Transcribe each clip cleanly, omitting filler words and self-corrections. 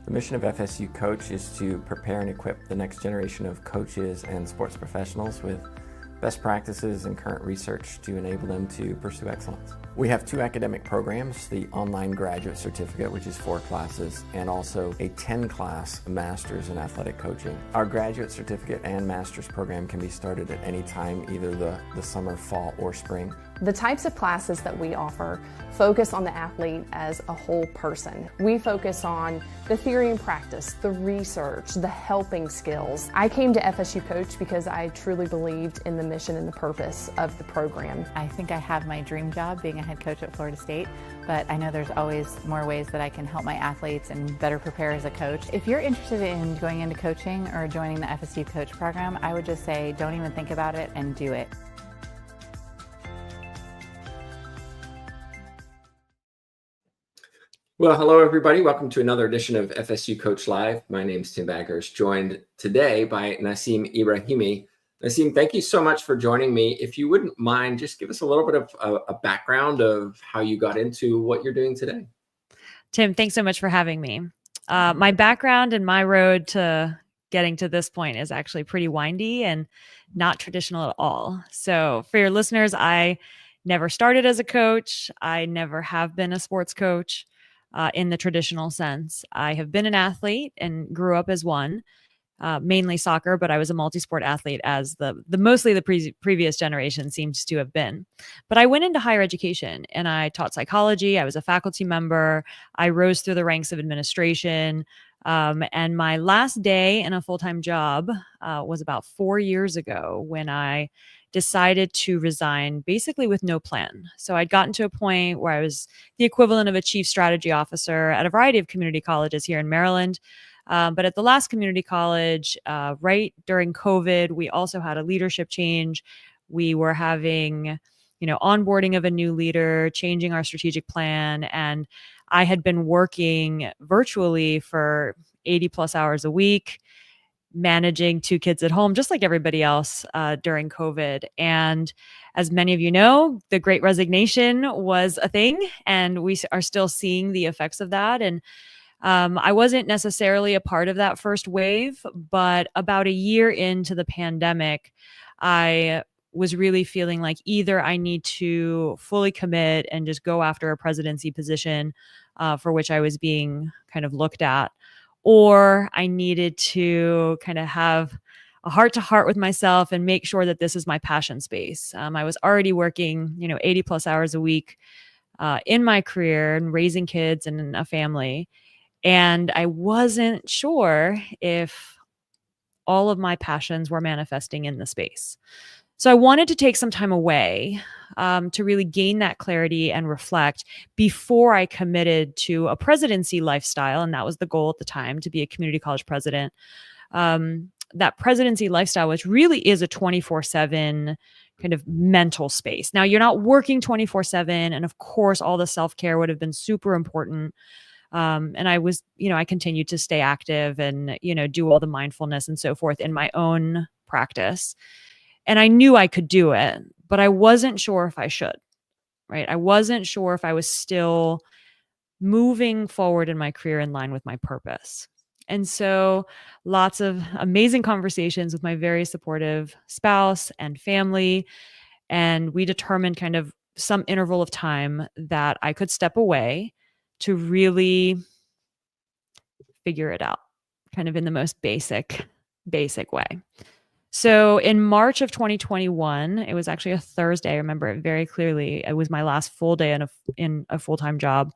The mission of FSU Coach is to prepare and equip the next generation of coaches and sports professionals with best practices and current research to enable them to pursue excellence. We have 2 academic programs, the online graduate certificate, which is 4 classes, and also a 10-class master's in athletic coaching. Our graduate certificate and master's program can be started at any time, either the summer, fall, or spring. The types of classes that we offer focus on the athlete as a whole person. We focus on the theory and practice, the research, the helping skills. I came to FSU Coach because I truly believed in the mission and the purpose of the program. I think I have my dream job being a head coach at Florida State, but I know there's always more ways that I can help my athletes and better prepare as a coach. If you're interested in going into coaching or joining the FSU Coach program, I would just say don't even think about it and do it. Well, hello, everybody. Welcome to another edition of FSU Coach Live. My name is Tim Baggers, joined today by Nassim Ebrahimi. Nassim, thank you so much for joining me. If you wouldn't mind, just give us a little bit of a background of how you got into what you're doing today. Tim, thanks so much for having me. My background and my road to getting to this point is actually pretty windy and not traditional at all. So for your listeners, I never started as a coach. I never have been a sports coach. In the traditional sense. I have been an athlete and grew up as one, mainly soccer, but I was a multi-sport athlete as mostly the previous generation seems to have been. But I went into higher education and I taught psychology. I was a faculty member. I rose through the ranks of administration. And my last day in a full-time job was about 4 years ago when I decided to resign basically with no plan. So I'd gotten to a point where I was the equivalent of a chief strategy officer at a variety of community colleges here in Maryland. But at the last community college, right during COVID, we also had a leadership change. We were having, onboarding of a new leader, changing our strategic plan. And I had been working virtually for 80 plus hours a week, managing 2 kids at home, just like everybody else during COVID. And as many of you know, the Great Resignation was a thing, and we are still seeing the effects of that. And I wasn't necessarily a part of that first wave, but about a year into the pandemic, I was really feeling like either I need to fully commit and just go after a presidency position for which I was being kind of looked at, or I needed to kind of have a heart-to-heart with myself and make sure that this is my passion space. I was already working, 80 plus hours a week in my career and raising kids and a family. And I wasn't sure if all of my passions were manifesting in the space. So I wanted to take some time away to really gain that clarity and reflect before I committed to a presidency lifestyle. And that was the goal at the time, to be a community college president. That presidency lifestyle, which really is a 24/7 kind of mental space. Now, you're not working 24/7. And of course, all the self-care would have been super important. And I was, I continued to stay active and, do all the mindfulness and so forth in my own practice. And I knew I could do it, but I wasn't sure if I should, right? I wasn't sure if I was still moving forward in my career in line with my purpose. And so lots of amazing conversations with my very supportive spouse and family. And we determined kind of some interval of time that I could step away to really figure it out, kind of in the most basic way. So in March of 2021, it was actually a Thursday. I remember it very clearly. It was my last full day in a full-time job.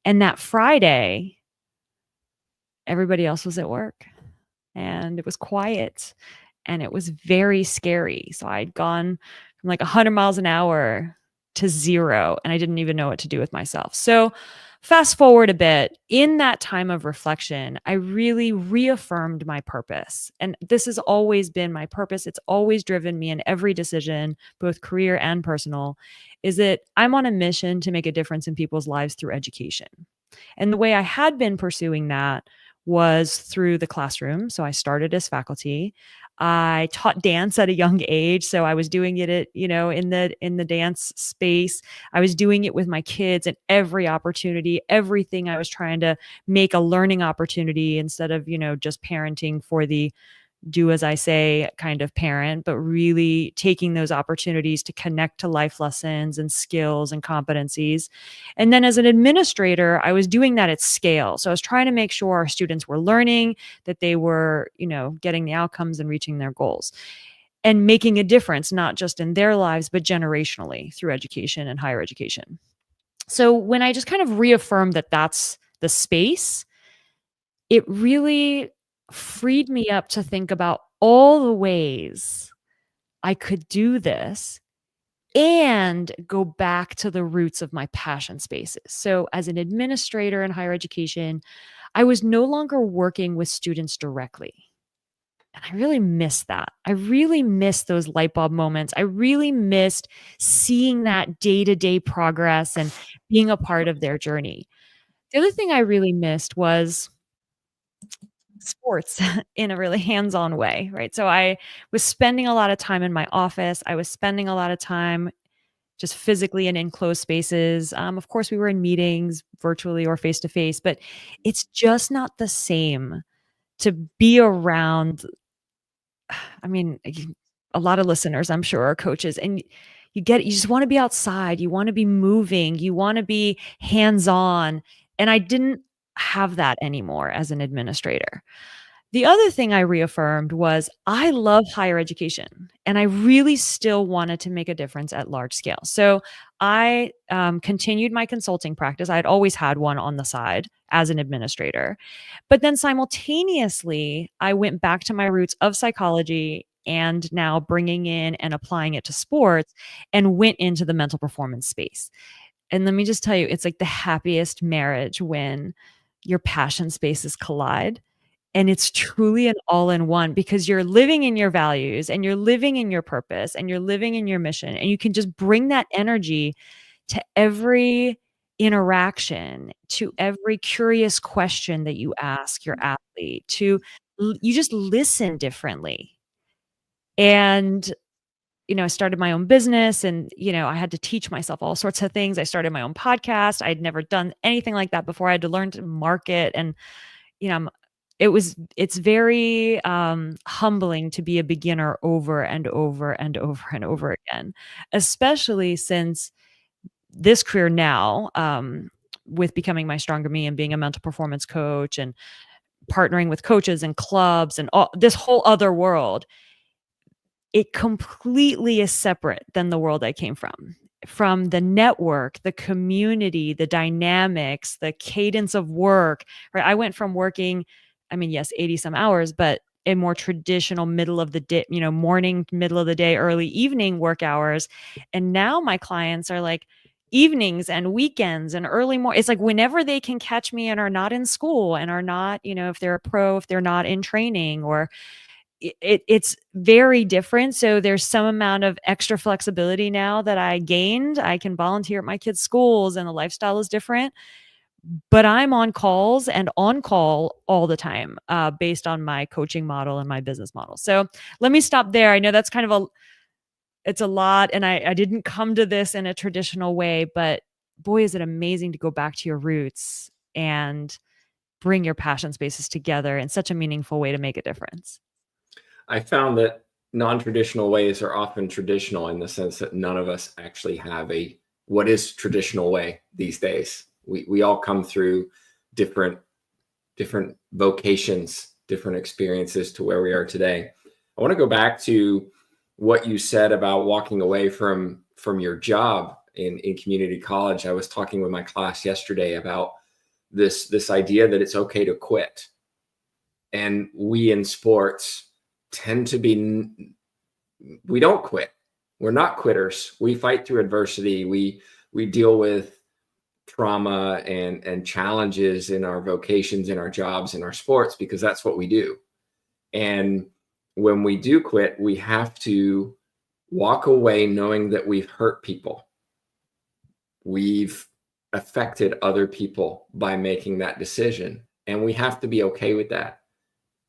And that Friday, everybody else was at work and it was quiet and it was very scary. So I'd gone from like 100 miles an hour to 0, and I didn't even know what to do with myself. So fast forward a bit, in that time of reflection, I really reaffirmed my purpose. And this has always been my purpose. It's always driven me in every decision, both career and personal, is that I'm on a mission to make a difference in people's lives through education. And the way I had been pursuing that was through the classroom. So I started as faculty. I taught dance at a young age. So I was doing it at, in the dance space. I was doing it with my kids, and every opportunity, everything, I was trying to make a learning opportunity instead of, just parenting for the do as I say kind of parent, but really taking those opportunities to connect to life lessons and skills and competencies. And then as an administrator, I was doing that at scale. So I was trying to make sure our students were learning, that they were, getting the outcomes and reaching their goals and making a difference, not just in their lives, but generationally through education and higher education. So when I just kind of reaffirmed that that's the space, it really freed me up to think about all the ways I could do this and go back to the roots of my passion spaces. So as an administrator in higher education, I was no longer working with students directly. And I really missed that. I really missed those light bulb moments. I really missed seeing that day-to-day progress and being a part of their journey. The other thing I really missed was sports in a really hands-on way, right? So I was spending a lot of time in my office. I was spending a lot of time just physically in enclosed spaces. Of course, we were in meetings virtually or face-to-face, but it's just not the same to be around. I mean, a lot of listeners, I'm sure, are coaches, and you just want to be outside. You want to be moving. You want to be hands-on. And I didn't have that anymore as an administrator. The other thing I reaffirmed was I love higher education, and I really still wanted to make a difference at large scale. So I continued my consulting practice. I had always had one on the side as an administrator. But then simultaneously, I went back to my roots of psychology and now bringing in and applying it to sports, and went into the mental performance space. And let me just tell you, it's like the happiest marriage when your passion spaces collide. And it's truly an all-in-one, because you're living in your values and you're living in your purpose and you're living in your mission, and you can just bring that energy to every interaction, to every curious question that you ask your athlete, you just listen differently. And I started my own business, and I had to teach myself all sorts of things. I started my own podcast. I'd never done anything like that before. I had to learn to market, and you know, it's very humbling to be a beginner over and over and over and over again, especially since this career now, with becoming my stronger me and being a mental performance coach and partnering with coaches and clubs and all this whole other world, it completely is separate than the world I came from the network, the community, the dynamics, the cadence of work, right? I went from working, I mean, yes, 80 some hours, but a more traditional middle of the day, morning, middle of the day, early evening work hours. And now my clients are like evenings and weekends and early morning. It's like whenever they can catch me and are not in school and are not, if they're a pro, if they're not in training, or it's very different. So there's some amount of extra flexibility now that I gained. I can volunteer at my kids' schools, and the lifestyle is different, but I'm on calls and on call all the time, based on my coaching model and my business model. So let me stop there. I know that's kind of it's a lot, and I didn't come to this in a traditional way, but boy, is it amazing to go back to your roots and bring your passion spaces together in such a meaningful way to make a difference. I found that non-traditional ways are often traditional in the sense that none of us actually have what is traditional way these days. We all come through different vocations, different experiences to where we are today. I want to go back to what you said about walking away from your job in community college. I was talking with my class yesterday about this idea that it's okay to quit. And we in sports tend to we don't quit. We're not quitters. We fight through adversity. We deal with trauma and challenges in our vocations, in our jobs, in our sports, because that's what we do. And when we do quit, we have to walk away knowing that we've hurt people. We've affected other people by making that decision. And we have to be okay with that.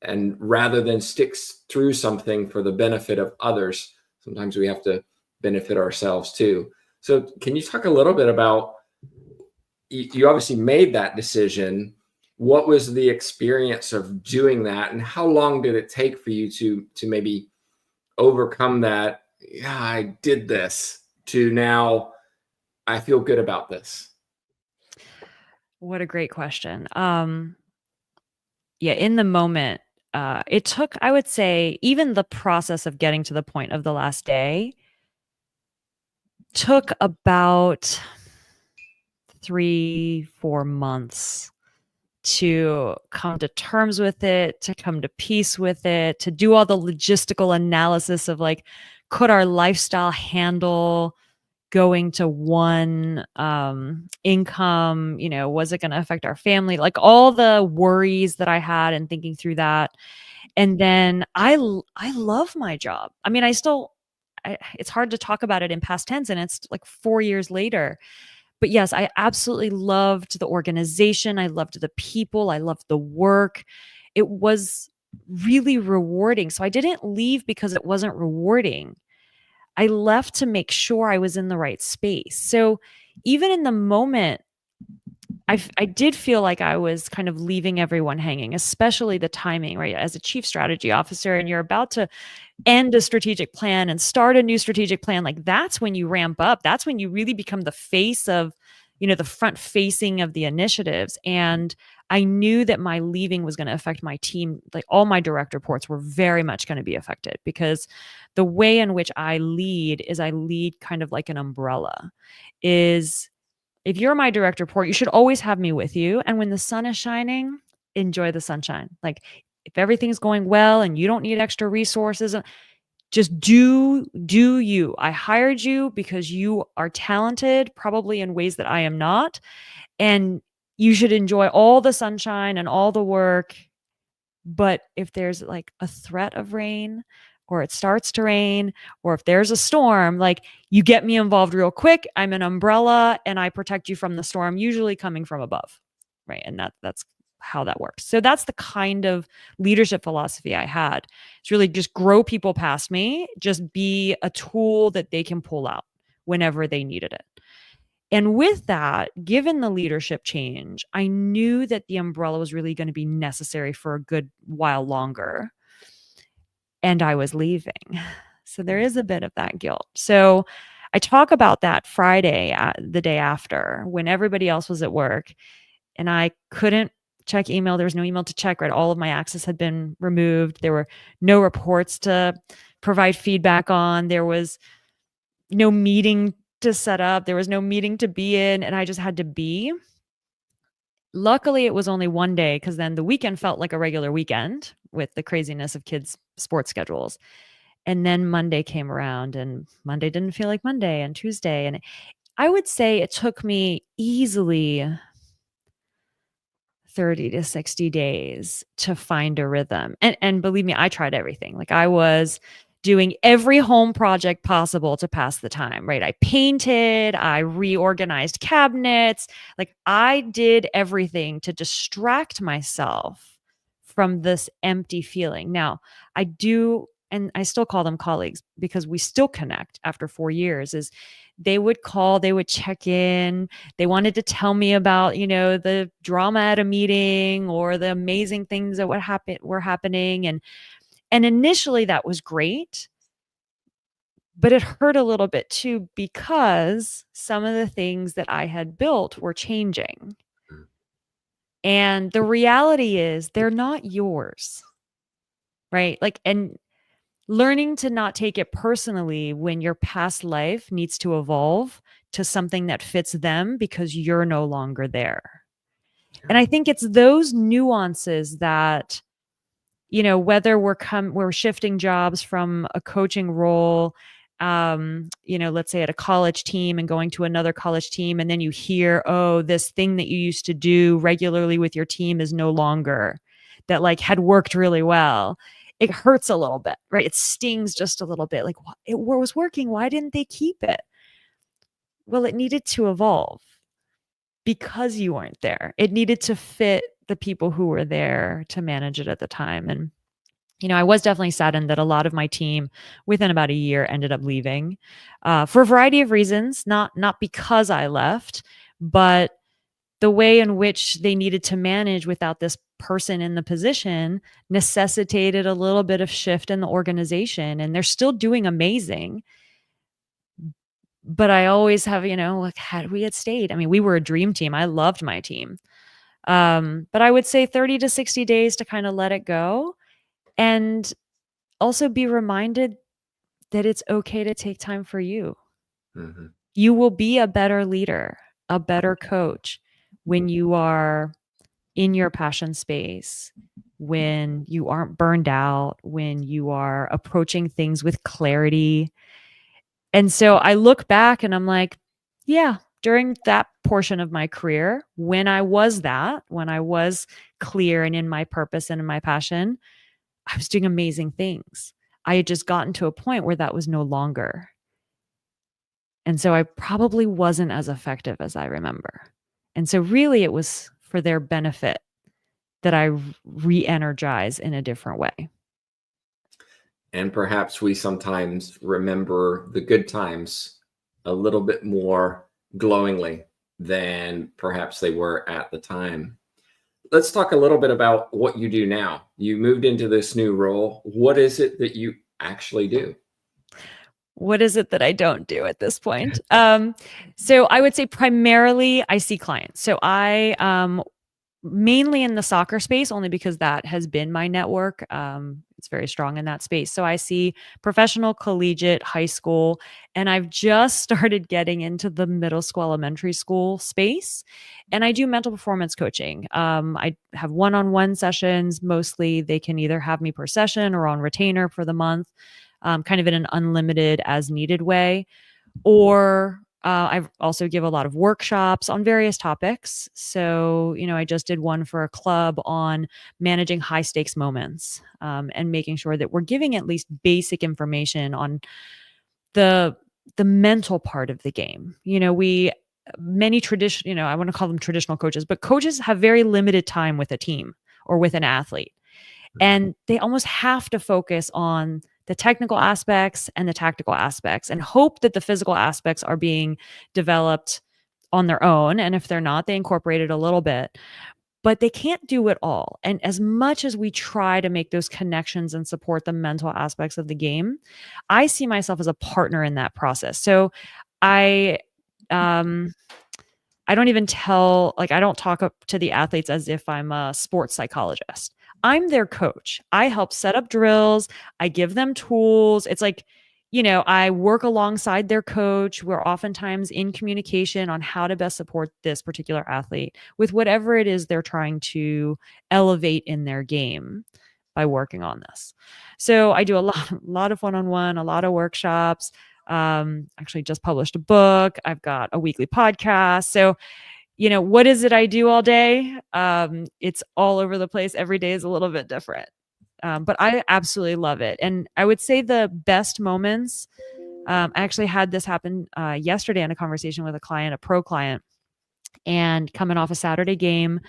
And rather than sticks through something for the benefit of others, sometimes we have to benefit ourselves too. So can you talk a little bit about, you obviously made that decision. What was the experience of doing that, and how long did it take for you to maybe overcome that? Yeah, I did this, to now I feel good about this. What a great question. Yeah, in the moment, it took, I would say, even the process of getting to the point of the last day took about 3-4 months to come to terms with it, to come to peace with it, to do all the logistical analysis of like, could our lifestyle handle going to one income? Was it going to affect our family? Like all the worries that I had and thinking through that. And then I love my job. I mean, it's hard to talk about it in past tense, and it's like 4 years later. But yes, I absolutely loved the organization. I loved the people. I loved the work. It was really rewarding. So I didn't leave because it wasn't rewarding. I left to make sure I was in the right space. So even in the moment, I did feel like I was kind of leaving everyone hanging, especially the timing, right? As a chief strategy officer, and you're about to end a strategic plan and start a new strategic plan, like that's when you ramp up. That's when you really become the face of, the front facing of the initiatives. And I knew that my leaving was going to affect my team. Like all my direct reports were very much going to be affected, because the way in which I lead is I lead kind of like an umbrella. Is if you're my direct report, you should always have me with you. And when the sun is shining, enjoy the sunshine. Like if everything's going well and you don't need extra resources, just do you. I hired you because you are talented, probably in ways that I am not. And you should enjoy all the sunshine and all the work. But if there's like a threat of rain, or it starts to rain, or if there's a storm, like you get me involved real quick. I'm an umbrella and I protect you from the storm, usually coming from above. Right. And that's how that works. So that's the kind of leadership philosophy I had. It's really just grow people past me, just be a tool that they can pull out whenever they needed it. And with that, given the leadership change, I knew that the umbrella was really going to be necessary for a good while longer. And I was leaving. So there is a bit of that guilt. So I talk about that Friday, the day after, when everybody else was at work and I couldn't check email. There was no email to check, right? All of my access had been removed. There were no reports to provide feedback on. There was no meeting to set up. There was no meeting to be in, and I just had to be. Luckily, it was only one day, because then the weekend felt like a regular weekend with the craziness of kids' sports schedules. And then Monday came around, and Monday didn't feel like Monday, and Tuesday. And I would say it took me easily 30 to 60 days to find a rhythm. And believe me, I tried everything. Like I was doing every home project possible to pass the time, right? I painted, I reorganized cabinets. Like I did everything to distract myself from this empty feeling. Now, I do, and I still call them colleagues because we still connect after 4 years, is they would call, they would check in. They wanted to tell me about, the drama at a meeting or the amazing things that were happening. And initially that was great, but it hurt a little bit too, because some of the things that I had built were changing. And the reality is they're not yours, right? Like, and learning to not take it personally when your past life needs to evolve to something that fits them because you're no longer there. And I think it's those nuances that, whether we're shifting jobs from a coaching role, let's say at a college team and going to another college team, and then you hear, oh, this thing that you used to do regularly with your team is no longer, that like had worked really well. It hurts a little bit, right? It stings just a little bit. Like it was working. Why didn't they keep it? Well, it needed to evolve because you weren't there. It needed to fit the people who were there to manage it at the time. And, I was definitely saddened that a lot of my team within about a year ended up leaving for a variety of reasons, not because I left, but the way in which they needed to manage without this person in the position necessitated a little bit of shift in the organization. And they're still doing amazing. But I always have, like, had we had stayed, I mean, we were a dream team. I loved my team. But I would say 30 to 60 days to kind of let it go and also be reminded that it's okay to take time for you. Mm-hmm. You will be a better leader, a better coach when you are in your passion space, when you aren't burned out, when you are approaching things with clarity. And so I look back and I'm like, yeah, during that portion of my career, when I was clear and in my purpose and in my passion, I was doing amazing things. I had just gotten to a point where that was no longer. And so I probably wasn't as effective as I remember. And so really it was for their benefit that I re-energize in a different way. And perhaps we sometimes remember the good times a little bit more glowingly than perhaps they were at the time. Let's talk a little bit about what you do now. You moved into this new role. What is it that you actually do? What is it that I don't do at this point? So I would say primarily I see clients. So I mainly in the soccer space, only because that has been my network. It's very strong in that space. So I see professional, collegiate, high school, and I've just started getting into the middle school, elementary school space. And I do mental performance coaching. I have one-on-one sessions. Mostly they can either have me per session or on retainer for the month, kind of in an unlimited as needed way. Or I also give a lot of workshops on various topics. So, I just did one for a club on managing high stakes moments and making sure that we're giving at least basic information on the mental part of the game. Many traditional, I want to call them traditional coaches, but coaches have very limited time with a team or with an athlete. And they almost have to focus on the technical aspects and the tactical aspects and hope that the physical aspects are being developed on their own. And if they're not, they incorporate it a little bit. But they can't do it all. And as much as we try to make those connections and support the mental aspects of the game, I see myself as a partner in that process. So I don't even I don't talk up to the athletes as if I'm a sports psychologist. I'm their coach. I help set up drills. I give them tools. It's like, I work alongside their coach. We're oftentimes in communication on how to best support this particular athlete with whatever it is they're trying to elevate in their game by working on this. So I do a lot of one-on-one, a lot of workshops. Actually just published a book. I've got a weekly podcast. So what is it I do all day? It's all over the place. Every day is a little bit different. But I absolutely love it. And I would say the best moments, I actually had this happen yesterday in a conversation with a client, a pro client, and coming off a Saturday game.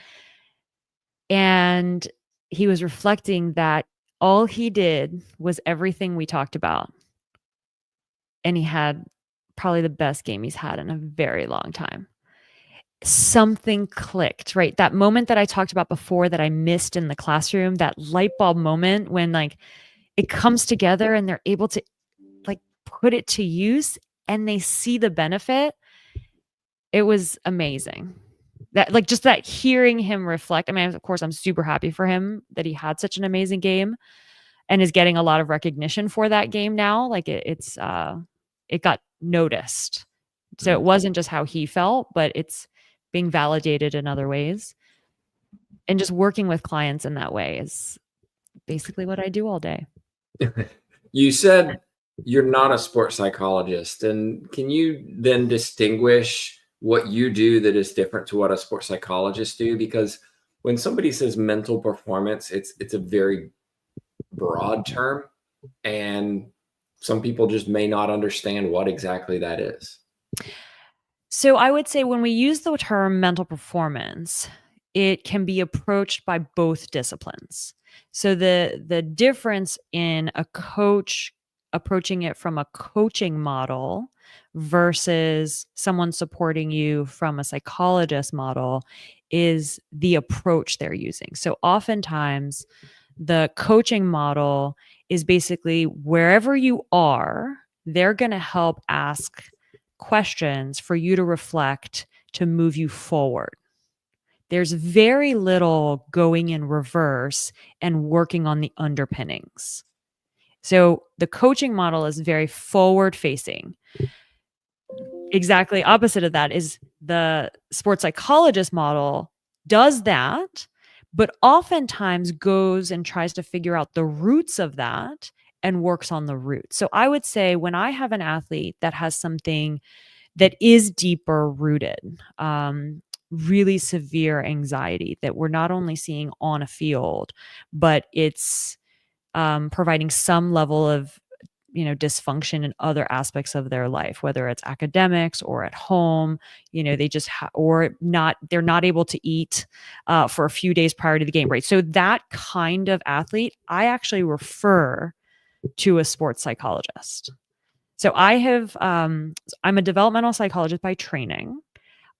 And he was reflecting that all he did was everything we talked about. And he had probably the best game he's had in a very long time. Something clicked, right? That moment that I talked about before that I missed in the classroom, that light bulb moment when it comes together and they're able to put it to use and they see the benefit. It was amazing. That just that hearing him reflect. I mean, of course, I'm super happy for him that he had such an amazing game and is getting a lot of recognition for that game now. It got noticed. So it wasn't just how he felt, but it's being validated in other ways. And just working with clients in that way is basically what I do all day. You said you're not a sports psychologist. And can you then distinguish what you do that is different to what a sports psychologist do? Because when somebody says mental performance, it's a very broad term. And some people just may not understand what exactly that is. So I would say when we use the term mental performance, it can be approached by both disciplines. So the difference in a coach approaching it from a coaching model versus someone supporting you from a psychologist model is the approach they're using. So oftentimes the coaching model is basically wherever you are, they're going to help ask questions for you to reflect to move you forward. There's very little going in reverse and working on the underpinnings. So the coaching model is very forward facing. Exactly opposite of that is the sports psychologist model does that, but oftentimes goes and tries to figure out the roots of that and works on the roots. So I would say when I have an athlete that has something that is deeper rooted, really severe anxiety that we're not only seeing on a field, but it's providing some level of dysfunction in other aspects of their life, whether it's academics or at home, they just they're not able to eat for a few days prior to the game, right? So that kind of athlete, I actually refer to a sports psychologist. So I'm a developmental psychologist by training.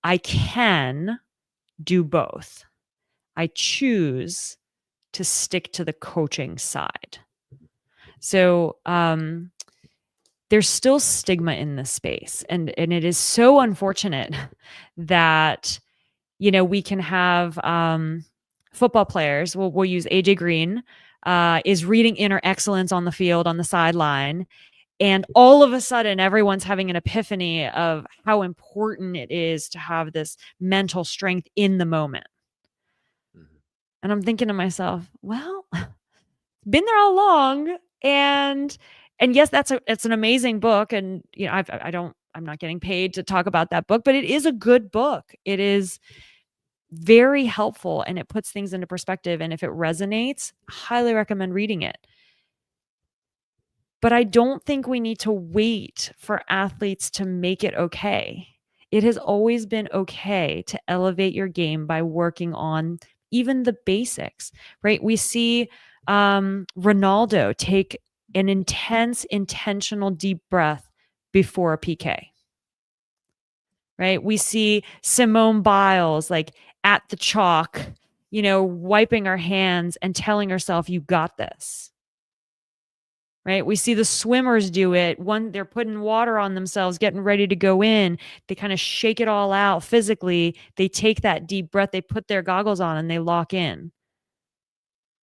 I can do both. I choose to stick to the coaching side. So there's still stigma in this space. And it is so unfortunate that, we can have football players, we'll use AJ Green, is reading inner excellence on the field on the sideline. And all of a sudden, everyone's having an epiphany of how important it is to have this mental strength in the moment. And I'm thinking to myself, well, been there all along. And yes, it's an amazing book. And, I'm not getting paid to talk about that book, but it is a good book. It is very helpful and it puts things into perspective. And if it resonates, highly recommend reading it. But I don't think we need to wait for athletes to make it okay. It has always been okay to elevate your game by working on even the basics, right? We see Ronaldo take an intense, intentional deep breath before a PK, right? We see Simone Biles like at the chalk, wiping her hands and telling herself, "You got this." Right? We see the swimmers do it. They're putting water on themselves, getting ready to go in. They kind of shake it all out physically. They take that deep breath. They put their goggles on and they lock in.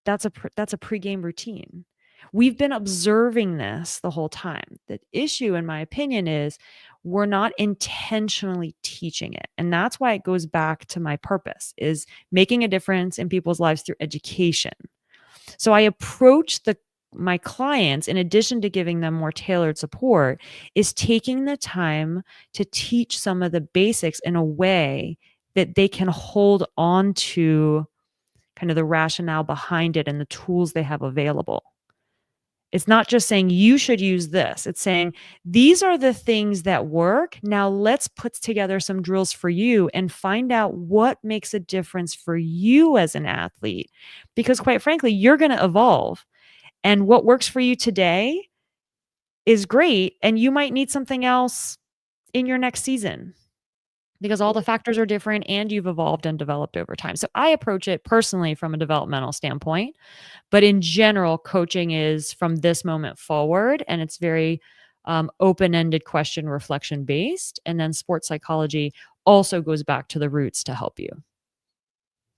That's a pregame routine. We've been observing this the whole time. The issue, in my opinion, is we're not intentionally teaching it. And that's why it goes back to my purpose, is making a difference in people's lives through education. So I approach my clients, in addition to giving them more tailored support, is taking the time to teach some of the basics in a way that they can hold on to kind of the rationale behind it and the tools they have available. It's not just saying you should use this. It's saying these are the things that work. Now let's put together some drills for you and find out what makes a difference for you as an athlete. Because quite frankly, you're going to evolve. And what works for you today is great. And you might need something else in your next season because all the factors are different and you've evolved and developed over time. So I approach it personally from a developmental standpoint. But in general, coaching is from this moment forward, and it's very open-ended question reflection based. And then sports psychology also goes back to the roots to help you.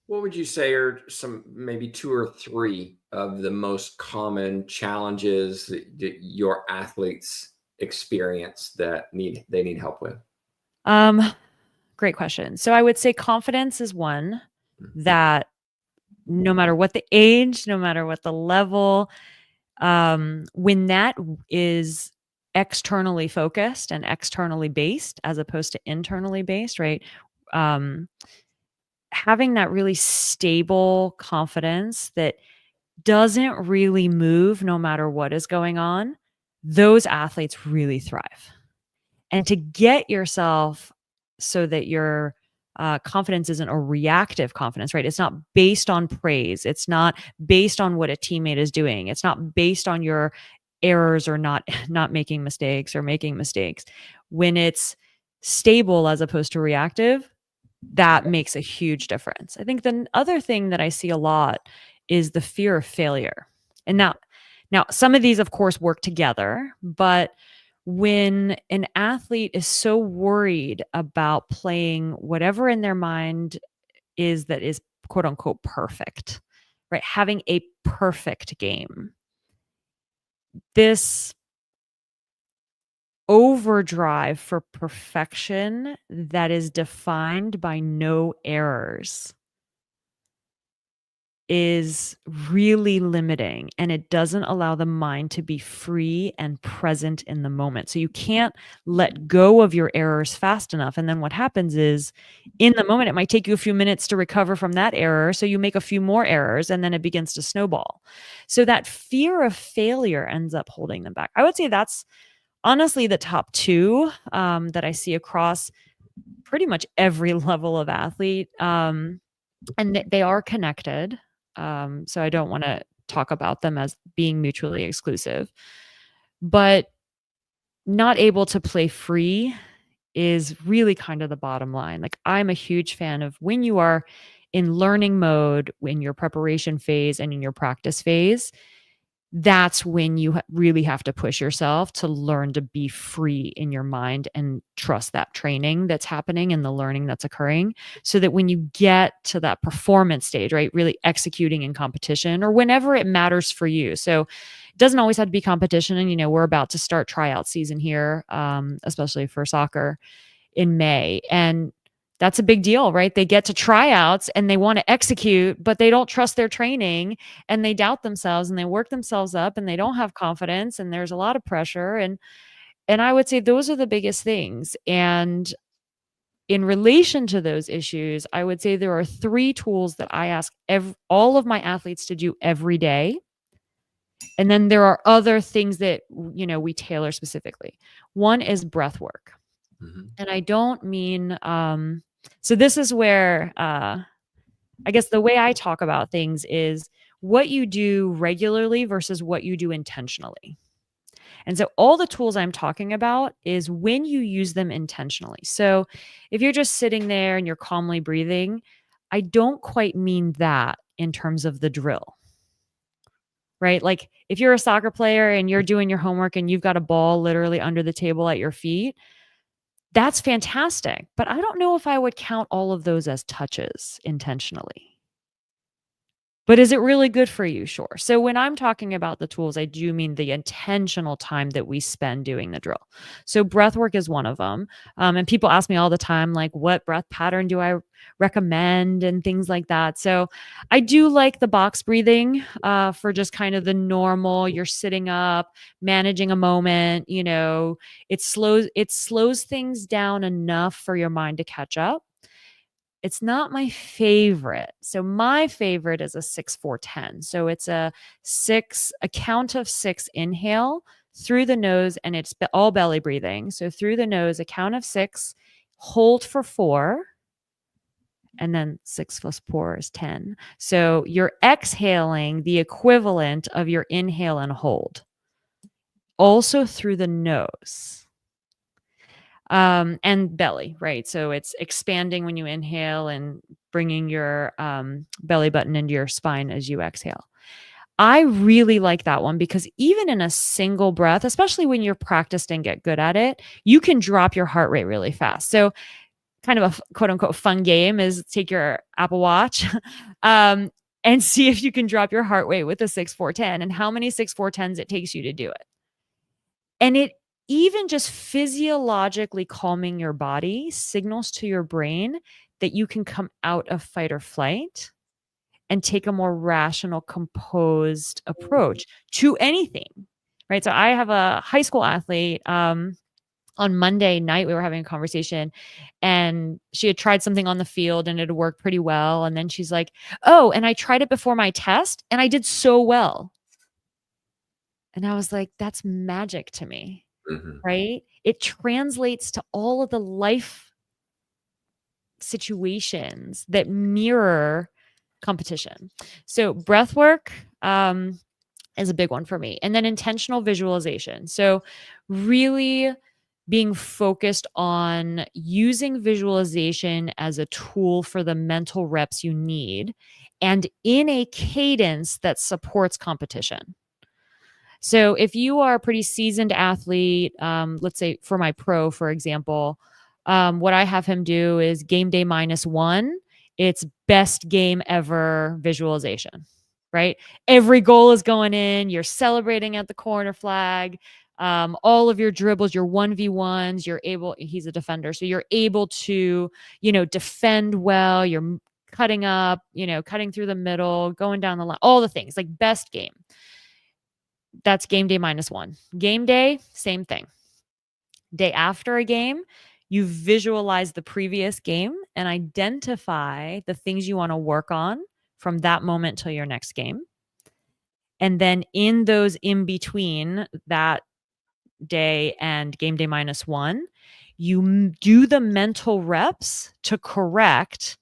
What would you say are some, maybe 2 or 3 of the most common challenges that your athletes experience that they need help with? Great question. So I would say confidence is one that no matter what the age, no matter what the level, when that is externally focused and externally based as opposed to internally based, right? Having that really stable confidence that doesn't really move no matter what is going on, those athletes really thrive. And to get yourself so that you're confidence isn't a reactive confidence, right? It's not based on praise. It's not based on what a teammate is doing. It's not based on your errors or not making mistakes or making mistakes. When it's stable as opposed to reactive, that makes a huge difference. I think the other thing that I see a lot is the fear of failure. And now some of these, of course, work together, but when an athlete is so worried about playing whatever in their mind is that is quote unquote perfect, right? Having a perfect game, this overdrive for perfection that is defined by no errors is really limiting, and it doesn't allow the mind to be free and present in the moment. So you can't let go of your errors fast enough. And then what happens is in the moment, it might take you a few minutes to recover from that error. So you make a few more errors and then it begins to snowball. So that fear of failure ends up holding them back. I would say that's honestly the top two that I see across pretty much every level of athlete. And they are connected. So I don't want to talk about them as being mutually exclusive, but not able to play free is really kind of the bottom line. Like, I'm a huge fan of when you are in learning mode, in your preparation phase and in your practice phase, that's when you really have to push yourself to learn to be free in your mind and trust that training that's happening and the learning that's occurring, so that when you get to that performance stage, right, really executing in competition or whenever it matters for you. So it doesn't always have to be competition. And, we're about to start tryout season here, especially for soccer in May. And that's a big deal, right? They get to tryouts and they want to execute, but they don't trust their training and they doubt themselves and they work themselves up and they don't have confidence and there's a lot of pressure. And I would say those are the biggest things. And in relation to those issues, I would say there are 3 tools that I ask all of my athletes to do every day. And then there are other things that, we tailor specifically. One is breath work. Mm-hmm. And I don't mean, so this is where, I guess the way I talk about things is what you do regularly versus what you do intentionally. And so all the tools I'm talking about is when you use them intentionally. So if you're just sitting there and you're calmly breathing, I don't quite mean that in terms of the drill, right? Like if you're a soccer player and you're doing your homework and you've got a ball literally under the table at your feet, that's fantastic. But I don't know if I would count all of those as touches intentionally. But is it really good for you? Sure. So when I'm talking about the tools, I do mean the intentional time that we spend doing the drill. So breath work is one of them. And people ask me all the time, like, what breath pattern do I recommend and things like that. So I do like the box breathing for just kind of the normal, you're sitting up, managing a moment, it slows things down enough for your mind to catch up. It's not my favorite. So my favorite is a 6-4-10. So it's a count of 6 inhale through the nose, and it's all belly breathing. So through the nose, a count of 6, hold for 4, and then 6 plus 4 is 10. So you're exhaling the equivalent of your inhale and hold. Also through the nose. And belly, right? So it's expanding when you inhale and bringing your belly button into your spine as you exhale. I really like that one because even in a single breath, especially when you're practiced and get good at it, you can drop your heart rate really fast. So kind of a quote unquote fun game is take your Apple Watch and see if you can drop your heart rate with a 6-4-10 and how many 6-4-10s it takes you to do it. And it even just physiologically calming your body signals to your brain that you can come out of fight or flight and take a more rational, composed approach to anything, right? So I have a high school athlete. On Monday night, we were having a conversation and she had tried something on the field and it had worked pretty well. And then she's like, oh, and I tried it before my test and I did so well. And I was like, that's magic to me. Mm-hmm. Right? It translates to all of the life situations that mirror competition. So breath work is a big one for me. And then intentional visualization. So really being focused on using visualization as a tool for the mental reps you need and in a cadence that supports competition. So if you are a pretty seasoned athlete, let's say for my pro, for example, what I have him do is game day -1. It's best game ever visualization, right? Every goal is going in. You're celebrating at the corner flag. All of your dribbles, your 1v1s, he's a defender. So you're able to, defend well. You're cutting up, cutting through the middle, going down the line, all the things like best game. That's game day -1. Game day, same thing. Day after a game, you visualize the previous game and identify the things you want to work on from that moment till your next game. And then in those in between that day and game day -1, you do the mental reps to correct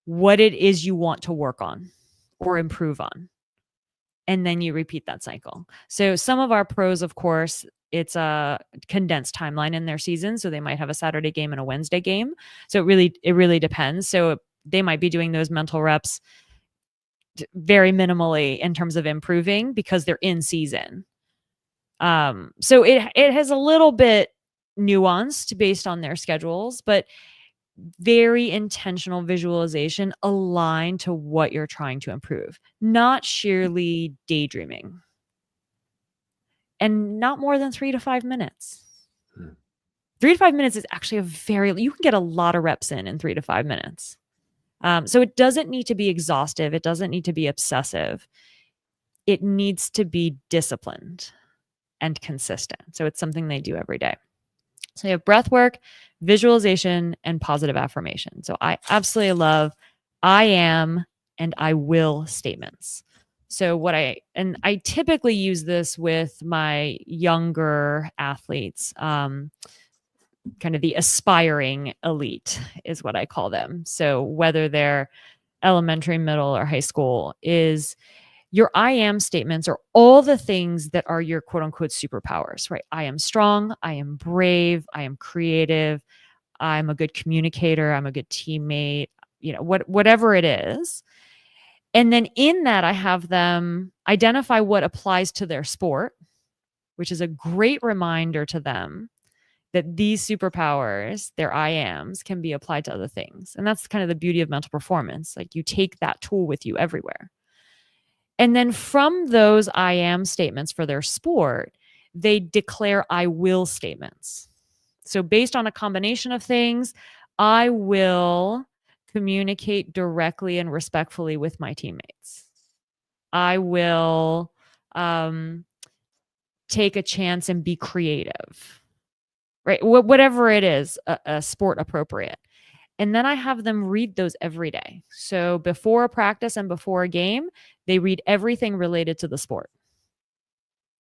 what it is you want to work on or improve on. And then you repeat that cycle. So some of our pros, of course, it's a condensed timeline in their season. So they might have a Saturday game and a Wednesday game. So it really depends. So they might be doing those mental reps very minimally in terms of improving because they're in season. So it has a little bit nuanced based on their schedules, but very intentional visualization aligned to what you're trying to improve, not sheerly daydreaming. And not more than 3 to 5 minutes. 3 to 5 minutes is actually you can get a lot of reps in 3 to 5 minutes. So it doesn't need to be exhaustive. It doesn't need to be obsessive. It needs to be disciplined and consistent. So it's something they do every day. So you have breath work, visualization, and positive affirmation. So I absolutely love I am and I will statements. So I typically use this with my younger athletes, kind of the aspiring elite is what I call them. So whether they're elementary, middle, or high school, is your I am statements are all the things that are your quote unquote superpowers, right? I am strong. I am brave. I am creative. I'm a good communicator. I'm a good teammate, whatever it is. And then in that, I have them identify what applies to their sport, which is a great reminder to them that these superpowers, their I ams, can be applied to other things. And that's kind of the beauty of mental performance. Like you take that tool with you everywhere. And then from those I am statements for their sport, they declare I will statements. So based on a combination of things, I will communicate directly and respectfully with my teammates. I will take a chance and be creative, right? Whatever it is, a sport appropriate. And then I have them read those every day. So before a practice and before a game, they read everything related to the sport.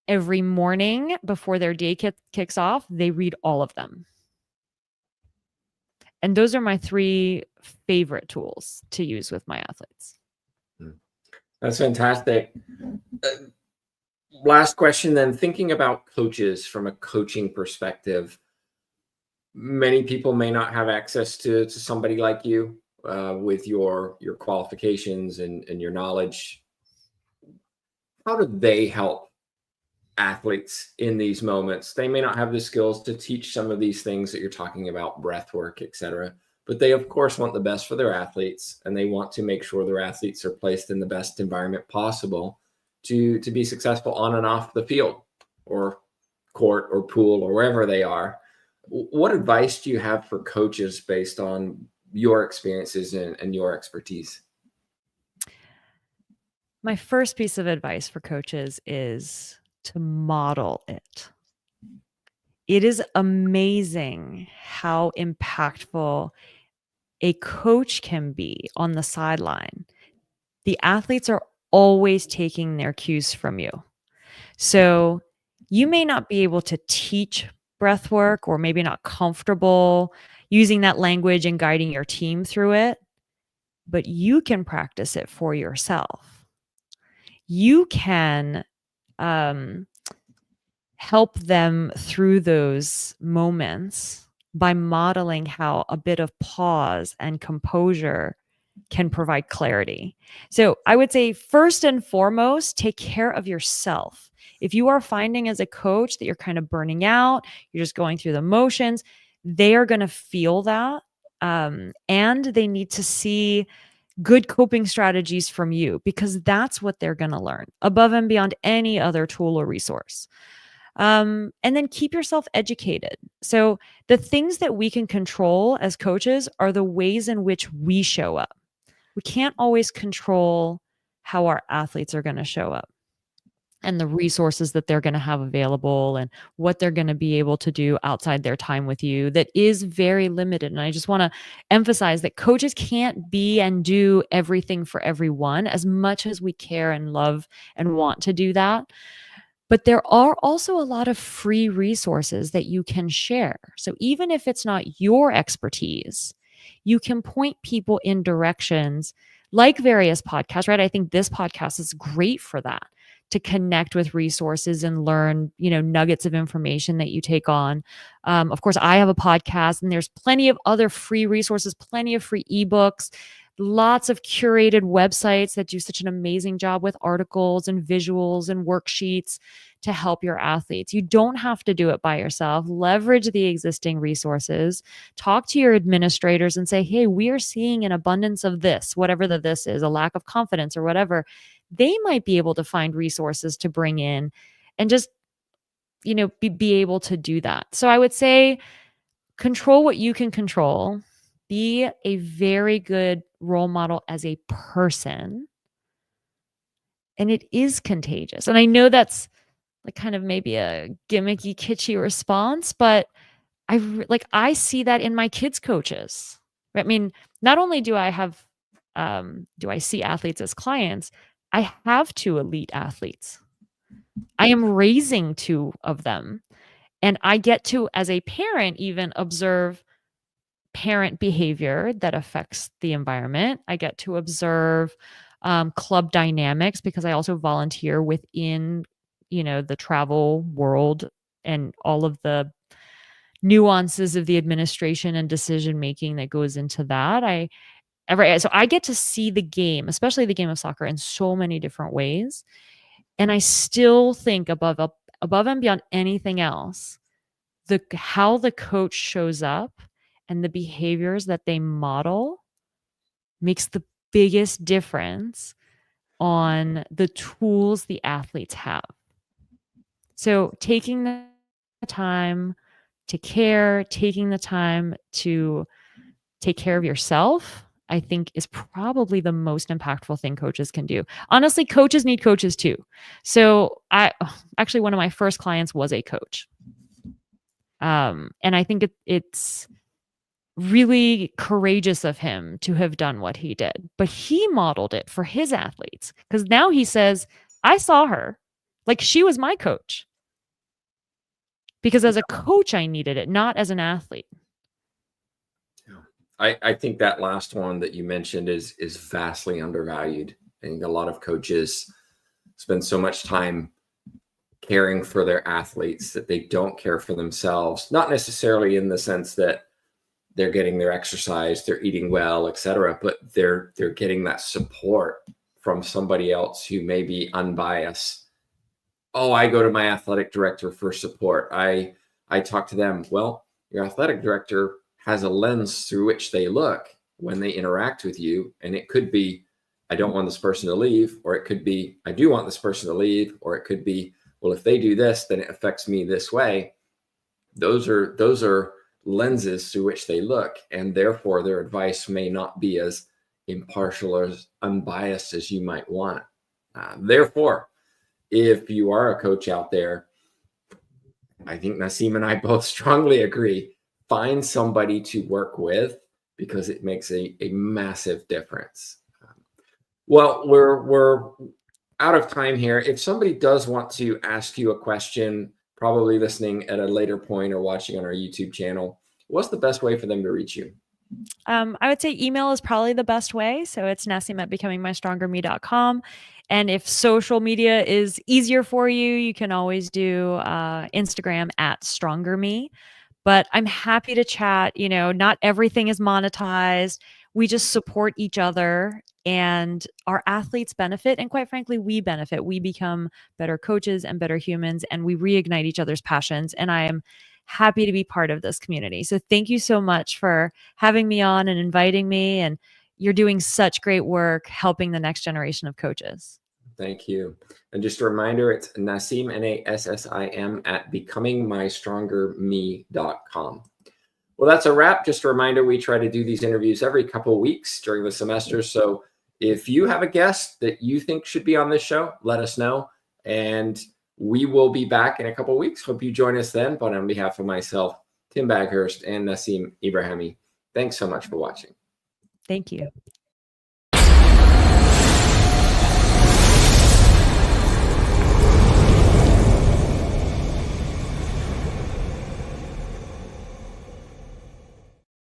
Every morning before their day kicks off, they read all of them. And those are my 3 favorite tools to use with my athletes. That's fantastic. Last question then, thinking about coaches from a coaching perspective, many people may not have access to somebody like you with your qualifications and your knowledge. How do they help athletes in these moments? They may not have the skills to teach some of these things that you're talking about, breath work, etc. But they, of course, want the best for their athletes, and they want to make sure their athletes are placed in the best environment possible to be successful on and off the field or court or pool or wherever they are. What advice do you have for coaches based on your experiences and your expertise? My first piece of advice for coaches is to model it. It is amazing how impactful a coach can be on the sideline. The athletes are always taking their cues from you. So you may not be able to teach breath work or maybe not comfortable, using that language and guiding your team through it, but you can practice it for yourself. You can help them through those moments by modeling how a bit of pause and composure can provide clarity. So I would say, first and foremost, take care of yourself. If you are finding as a coach that you're kind of burning out, you're just going through the motions, they are going to feel that. And they need to see good coping strategies from you, because that's what they're going to learn above and beyond any other tool or resource. And then keep yourself educated. So the things that we can control as coaches are the ways in which we show up. We can't always control how our athletes are going to show up and the resources that they're going to have available and what they're going to be able to do outside their time with you. That is very limited. And I just want to emphasize that coaches can't be and do everything for everyone, as much as we care and love and want to do that. But there are also a lot of free resources that you can share. So even if it's not your expertise, you can point people in directions like various podcasts, right? I think this podcast is great for that, to connect with resources and learn, nuggets of information that you take on. Of course, I have a podcast, and there's plenty of other free resources, plenty of free ebooks, lots of curated websites that do such an amazing job with articles and visuals and worksheets to help your athletes. You don't have to do it by yourself. Leverage the existing resources. Talk to your administrators and say, hey, we are seeing an abundance of this, whatever this is, a lack of confidence or whatever. They might be able to find resources to bring in and just, be able to do that. So I would say, control what you can control. Be a very good role model as a person. And it is contagious. And I know that's like kind of maybe a gimmicky, kitschy response, but I see that in my kids' coaches. I mean, not only do I see athletes as clients, I have 2 elite athletes. I am raising 2 of them. And I get to, as a parent, even observe parent behavior that affects the environment. I get to observe club dynamics, because I also volunteer within, the travel world and all of the nuances of the administration and decision making that goes into that. So I get to see the game, especially the game of soccer, in so many different ways. And I still think above and beyond anything else, how the coach shows up and the behaviors that they model makes the biggest difference on the tools the athletes have. So taking the time to care, taking the time to take care of yourself, I think is probably the most impactful thing coaches can do. Honestly, coaches need coaches too. So one of my first clients was a coach. And I think it's really courageous of him to have done what he did, but he modeled it for his athletes, because now he says, I saw her, like she was my coach, because as a coach, I needed it, not as an athlete. I think that last one that you mentioned is vastly undervalued. I think a lot of coaches spend so much time caring for their athletes that they don't care for themselves, not necessarily in the sense that they're getting their exercise, they're eating well, etc., but they're getting that support from somebody else who may be unbiased. Oh, I go to my athletic director for support. I talk to them. Well, your athletic director has a lens through which they look when they interact with you. And it could be, I don't want this person to leave, or it could be, I do want this person to leave, or it could be, well, if they do this, then it affects me this way. Those are lenses through which they look, and therefore their advice may not be as impartial or as unbiased as you might want. Therefore, if you are a coach out there, I think Nassim and I both strongly agree, find somebody to work with, because it makes a massive difference. Well, we're out of time here. If somebody does want to ask you a question, probably listening at a later point or watching on our YouTube channel, what's the best way for them to reach you? I would say email is probably the best way. So it's nassim@becomingmystrongerme.com. And if social media is easier for you, you can always do Instagram @strongerme. But I'm happy to chat. You know, not everything is monetized. We just support each other, and our athletes benefit. And quite frankly, we benefit. We become better coaches and better humans, and we reignite each other's passions. And I am happy to be part of this community. So thank you so much for having me on and inviting me. And you're doing such great work helping the next generation of coaches. Thank you. And just a reminder, it's Nassim, Nassim, @becomingmystrongerme.com. Well, that's a wrap. Just a reminder, we try to do these interviews every couple of weeks during the semester. So if you have a guest that you think should be on this show, let us know. And we will be back in a couple of weeks. Hope you join us then. But on behalf of myself, Tim Baghurst, and Nassim Ebrahimi, thanks so much for watching. Thank you.